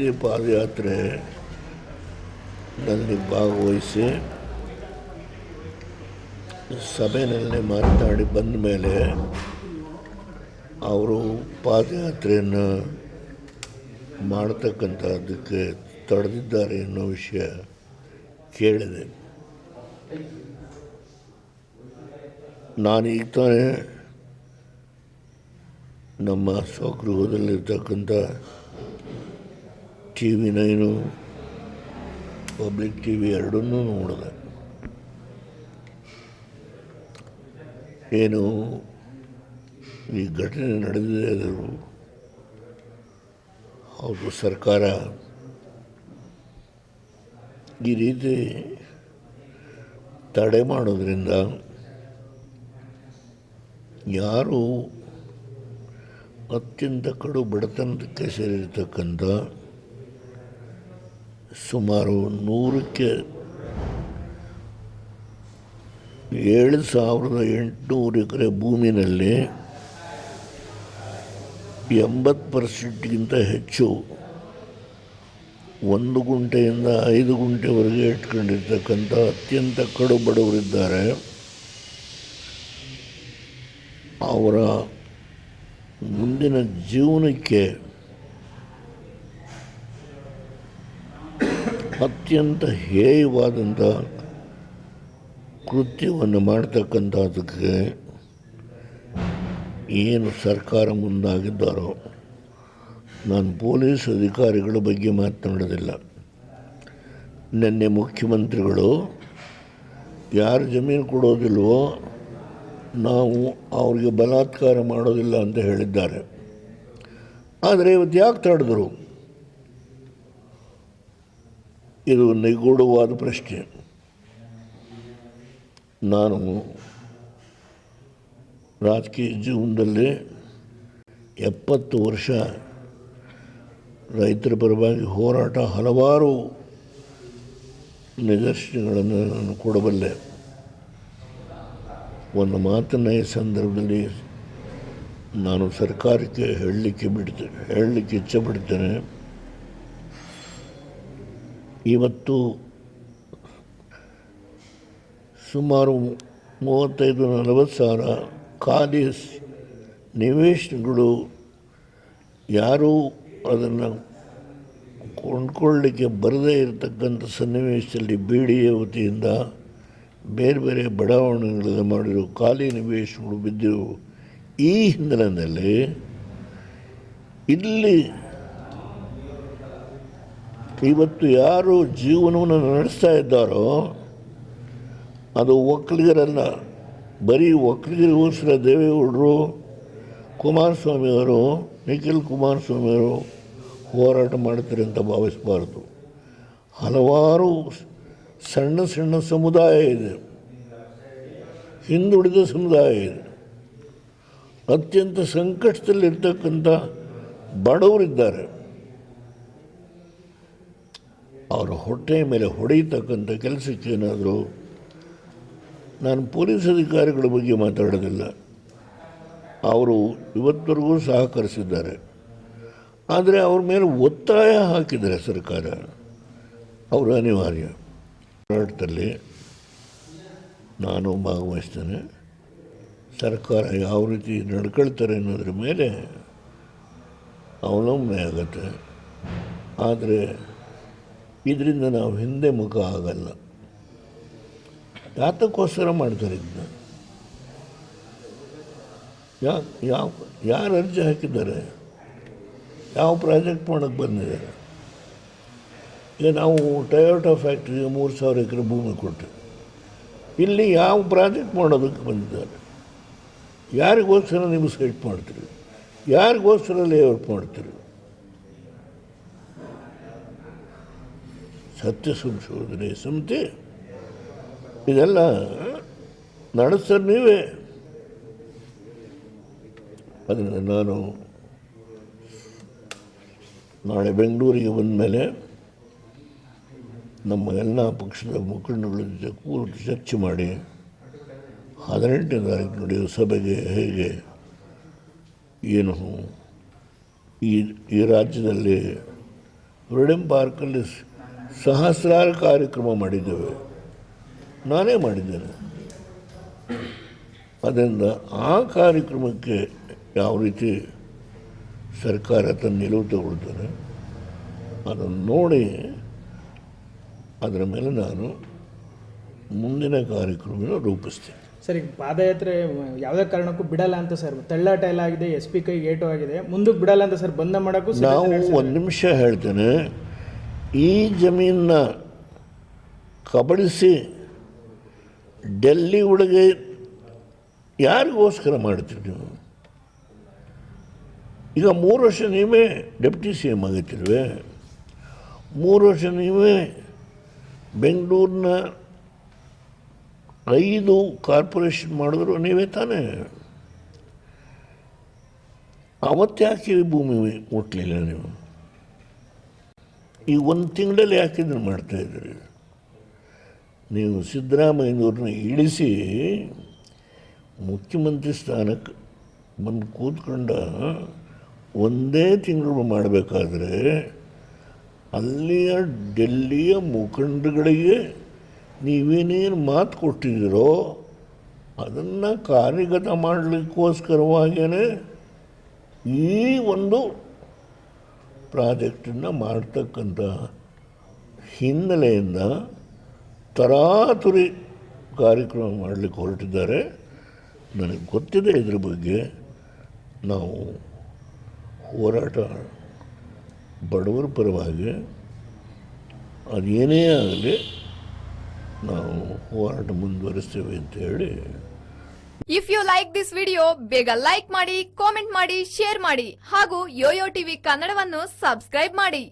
ಬೀದಿ ಪಾದಯಾತ್ರೆ ನಲ್ಲಿ ಭಾಗವಹಿಸಿ ಸಭೆಯಲ್ಲಿ ಮಾತನಾಡಿ ಬಂದ ಮೇಲೆ ಅವರು ಪಾದಯಾತ್ರೆಯನ್ನು ಮಾಡತಕ್ಕಂಥದ್ದಕ್ಕೆ ತಡೆದಿದ್ದಾರೆ ಅನ್ನೋ ವಿಷಯ ಕೇಳಿದೆ. ನಾನೀಗ ತಾನೇ ನಮ್ಮ ಸ್ವಗೃಹದಲ್ಲಿರ್ತಕ್ಕಂಥ TV9 ಪಬ್ಲಿಕ್ TV ಎರಡನ್ನೂ ನೋಡಿದೆ. ಏನು ಈ ಘಟನೆ ನಡೆದಿದೆ ಅದು ಹೌದು. ಸರ್ಕಾರ ಈ ರೀತಿ ತಡೆ ಮಾಡೋದ್ರಿಂದ ಯಾರು ಅತ್ಯಂತ ಕಡು ಬಡತನಕ್ಕೆ ಸೇರಿರ್ತಕ್ಕಂಥ ಸುಮಾರು 100ಕ್ಕೆ 7,800 ಎಕರೆ ಭೂಮಿನಲ್ಲಿ 80% ಹೆಚ್ಚು 1 ಗುಂಟೆಯಿಂದ 5 ಗುಂಟೆವರೆಗೆ ಇಟ್ಕೊಂಡಿರ್ತಕ್ಕಂಥ ಅತ್ಯಂತ ಕಡು ಬಡವರಿದ್ದಾರೆ. ಅವರ ಮುಂದಿನ ಜೀವನಕ್ಕೆ ಅತ್ಯಂತ ಹೇಯವಾದಂಥ ಕೃತ್ಯವನ್ನು ಮಾಡ್ತಕ್ಕಂಥದ್ದಕ್ಕೆ ಏನು ಸರ್ಕಾರ ಮುಂದಾಗಿದ್ದಾರೋ, ನಾನು ಪೊಲೀಸ್ ಅಧಿಕಾರಿಗಳ ಬಗ್ಗೆ ಮಾತನಾಡೋದಿಲ್ಲ. ನಿನ್ನೆ ಮುಖ್ಯಮಂತ್ರಿಗಳು ಯಾರು ಜಮೀನು ಕೊಡೋದಿಲ್ವೋ ನಾವು ಅವ್ರಿಗೆ ಬಲಾತ್ಕಾರ ಮಾಡೋದಿಲ್ಲ ಅಂತ ಹೇಳಿದ್ದಾರೆ. ಆದರೆ ಇವತ್ತು ಯಾಕೆ ತಡೆದರು? ಇದು ನಿಗೂಢವಾದ ಪ್ರಶ್ನೆ. ನಾನು ರಾಜಕೀಯ ಜೀವನದಲ್ಲಿ 70 ವರ್ಷ ರೈತರ ಪರವಾಗಿ ಹೋರಾಟ, ಹಲವಾರು ನಿದರ್ಶನಗಳನ್ನು ನಾನು ಕೊಡಬಲ್ಲೆ. ಒಂದು ಮಾತನ್ನು ಈ ಸಂದರ್ಭದಲ್ಲಿ ನಾನು ಸರ್ಕಾರಕ್ಕೆ ಹೇಳಲಿಕ್ಕೆ ಇಚ್ಛೆಪಡ್ತೇನೆ. ಇವತ್ತು ಸುಮಾರು 35-40 ಸಾವಿರ ಖಾಲಿ ನಿವೇಶನಗಳು ಯಾರೂ ಅದನ್ನು ಕೊಂಡ್ಕೊಳ್ಳಲಿಕ್ಕೆ ಬರದೇ ಇರತಕ್ಕಂಥ ಸನ್ನಿವೇಶದಲ್ಲಿ BDA ವತಿಯಿಂದ ಬೇರೆ ಬೇರೆ ಬಡಾವಣೆಗಳಲ್ಲಿ ಮಾಡಿರೋ ಖಾಲಿ ನಿವೇಶನಗಳು ಬಿದ್ದಿರು. ಈ ಹಿನ್ನೆಲೆಯಲ್ಲಿ ಇಲ್ಲಿ ಇವತ್ತು ಯಾರು ಜೀವನವನ್ನು ನಡೆಸ್ತಾ ಇದ್ದಾರೋ ಅದು ಒಕ್ಕಲಿಗರಲ್ಲ. ಬರೀ ಒಕ್ಕಲಿಗರಿಗೋಸ್ಕರ ದೇವೇಗೌಡರು, ಕುಮಾರಸ್ವಾಮಿಯವರು, ನಿಖಿಲ್ ಕುಮಾರಸ್ವಾಮಿಯವರು ಹೋರಾಟ ಮಾಡ್ತಾರೆ ಅಂತ ಭಾವಿಸಬಾರ್ದು. ಹಲವಾರು ಸಣ್ಣ ಸಣ್ಣ ಸಮುದಾಯ ಇದೆ, ಹಿಂದುಳಿದ ಸಮುದಾಯ ಇದೆ, ಅತ್ಯಂತ ಸಂಕಷ್ಟದಲ್ಲಿರ್ತಕ್ಕಂಥ ಬಡವರಿದ್ದಾರೆ. ಅವರ ಹೊಟ್ಟೆಯ ಮೇಲೆ ಹೊಡೆಯತಕ್ಕಂಥ ಕೆಲಸಕ್ಕೆ ಏನಾದರೂ ನಾನು ಪೊಲೀಸ್ ಅಧಿಕಾರಿಗಳ ಬಗ್ಗೆ ಮಾತಾಡೋದಿಲ್ಲ. ಅವರು ಇವತ್ತವರೆಗೂ ಸಹಕರಿಸಿದ್ದಾರೆ. ಆದರೆ ಅವ್ರ ಮೇಲೆ ಒತ್ತಾಯ ಹಾಕಿದರೆ ಸರ್ಕಾರ, ಅವರು ಅನಿವಾರ್ಯ. ಹೋರಾಟದಲ್ಲಿ ನಾನು ಭಾಗವಹಿಸ್ತೇನೆ. ಸರ್ಕಾರ ಯಾವ ರೀತಿ ನಡ್ಕೊಳ್ತಾರೆ ಅನ್ನೋದ್ರ ಮೇಲೆ ಅವಲಂಬನೆ ಆಗುತ್ತೆ. ಆದರೆ ಇದರಿಂದ ನಾವು ಹಿಂದೆ ಮುಖ ಆಗಲ್ಲ. ಯಾತಕ್ಕೋಸ್ಕರ ಮಾಡ್ತಾರೆ ಇದನ್ನ? ಯಾರು ಅರ್ಜಿ ಹಾಕಿದ್ದಾರೆ? ಯಾವ ಪ್ರಾಜೆಕ್ಟ್ ಮಾಡೋಕ್ಕೆ ಬಂದಿದ್ದಾರೆ? ಈಗ ನಾವು ಟೊಯೋಟಾ ಫ್ಯಾಕ್ಟ್ರಿಗೆ 3,000 ಎಕರೆ ಭೂಮಿ ಕೊಟ್ಟು ಇಲ್ಲಿ ಯಾವ ಪ್ರಾಜೆಕ್ಟ್ ಮಾಡೋದಕ್ಕೆ ಬಂದಿದ್ದಾರೆ? ಯಾರಿಗೋಸ್ಕರ ನೀವು ಸೈಟ್ ಮಾಡ್ತೀರಿ? ಯಾರಿಗೋಸ್ಕರ ಲೇಔಟ್ ಮಾಡ್ತೀರಿ? ಸತ್ಯ ಸಂಶೋಧನೆ ಸಮಿತಿ ಇದೆಲ್ಲ ನಡೆಸ್ತಾರೆ ನೀವೇ. ಅದನ್ನು ನಾನು ನಾಳೆ ಬೆಂಗಳೂರಿಗೆ ಬಂದ ಮೇಲೆ ನಮ್ಮ ಎಲ್ಲ ಪಕ್ಷದ ಮುಖಂಡಗಳ ಜೊತೆ ಕೂತು ಚರ್ಚೆ ಮಾಡಿ 18ನೇ ತಾರೀಕು ನಡೆಯುವ ಸಭೆಗೆ ಹೇಗೆ ಏನು ಈ ರಾಜ್ಯದಲ್ಲಿ ಫ್ರೀಡಮ್ ಪಾರ್ಕಲ್ಲಿ ಸಹಸ್ರಾರು ಕಾರ್ಯಕ್ರಮ ಮಾಡಿದ್ದೇವೆ, ನಾನೇ ಮಾಡಿದ್ದೇನೆ. ಅದರಿಂದ ಆ ಕಾರ್ಯಕ್ರಮಕ್ಕೆ ಯಾವ ರೀತಿ ಸರ್ಕಾರ ತನ್ನ ನಿಲುವು ತಗೊಳ್ತಾರೆ ಅದನ್ನು ನೋಡಿ ಅದರ ಮೇಲೆ ನಾನು ಮುಂದಿನ ಕಾರ್ಯಕ್ರಮ ರೂಪಿಸ್ತೀನಿ. ಸರ್, ಈಗ ಪಾದಯಾತ್ರೆ ಯಾವುದೇ ಕಾರಣಕ್ಕೂ ಬಿಡಲ್ಲ ಅಂತ ಸರ್, ತಳ್ಳಾಟ ಎಲ್ಲ ಆಗಿದೆ, ಎಸ್ ಪಿ ಕೈ ಏಟು ಆಗಿದೆ, ಮುಂದಕ್ಕೆ ಬಿಡಲ್ಲ ಅಂತ ಸರ್, ಬಂದ ಮಾಡೋಕ್ಕೂ ನಾವು ಒಂದು ನಿಮಿಷ ಹೇಳ್ತೇನೆ. ಈ ಜಮೀನನ್ನ ಕಬಳಿಸಿ ಡೆಲ್ಲಿ ಒಳಗೆ ಯಾರಿಗೋಸ್ಕರ ಮಾಡ್ತೀರಿ ನೀವು? ಈಗ 3 ವರ್ಷ ನೀವೇ ಡೆಪ್ಟಿ ಸಿ ಎಮ್ ಆಗೈತಿಲ್ವೇ? 3 ವರ್ಷ ನೀವೇ ಬೆಂಗಳೂರಿನ 5 ಕಾರ್ಪೊರೇಷನ್ ಮಾಡಿದ್ರು ನೀವೇ ತಾನೇ. ಅವತ್ತ್ಯಾಕೆ ಭೂಮಿ ಮುಟ್ಲಿಲ್ಲ ನೀವು? ಈ 1 ತಿಂಗಳಲ್ಲಿ ಯಾಕೆ ಇದನ್ನು ಮಾಡ್ತಾಯಿದ್ದೀರಿ? ನೀವು ಸಿದ್ದರಾಮಯ್ಯನವ್ರನ್ನ ಇಳಿಸಿ ಮುಖ್ಯಮಂತ್ರಿ ಸ್ಥಾನಕ್ಕೆ ಬಂದು ಕೂತ್ಕೊಂಡ ಒಂದೇ ತಿಂಗಳು ಮಾಡಬೇಕಾದ್ರೆ ಅಲ್ಲಿಯ ಡೆಲ್ಲಿಯ ಮುಖಂಡಗಳಿಗೆ ನೀವೇನೇನು ಮಾತು ಕೊಟ್ಟಿದ್ದೀರೋ ಅದನ್ನು ಕಾರ್ಯಗತ ಮಾಡಲಿಕ್ಕೋಸ್ಕರವಾಗಿಯೇ ಈ ಒಂದು ಪ್ರಾಜೆಕ್ಟನ್ನು ಮಾಡ್ತಕ್ಕಂಥ ಹಿನ್ನೆಲೆಯಿಂದ ತರಾತುರಿ ಕಾರ್ಯಕ್ರಮ ಮಾಡಲಿಕ್ಕೆ ಹೊರಟಿದ್ದಾರೆ. ನನಗೆ ಗೊತ್ತಿದೆ ಇದ್ರ ಬಗ್ಗೆ. ನಾವು ಹೋರಾಟ ಬಡವರ ಪರವಾಗಿ ಅದೇನೇ ಆಗಲಿ ನಾವು ಹೋರಾಟ ಮುಂದುವರಿಸ್ತೇವೆ ಅಂತ ಹೇಳಿ. If you like this video ಬೇಗ ಲೈಕ್ ಮಾಡಿ, ಕಾಮೆಂಟ್ ಮಾಡಿ, ಶೇರ್ ಮಾಡಿ ಹಾಗೂ ಯೋಯೋ ಟಿವಿ ಕನ್ನಡವನ್ನು ಸಬ್ಸ್ಕ್ರೈಬ್ ಮಾಡಿ.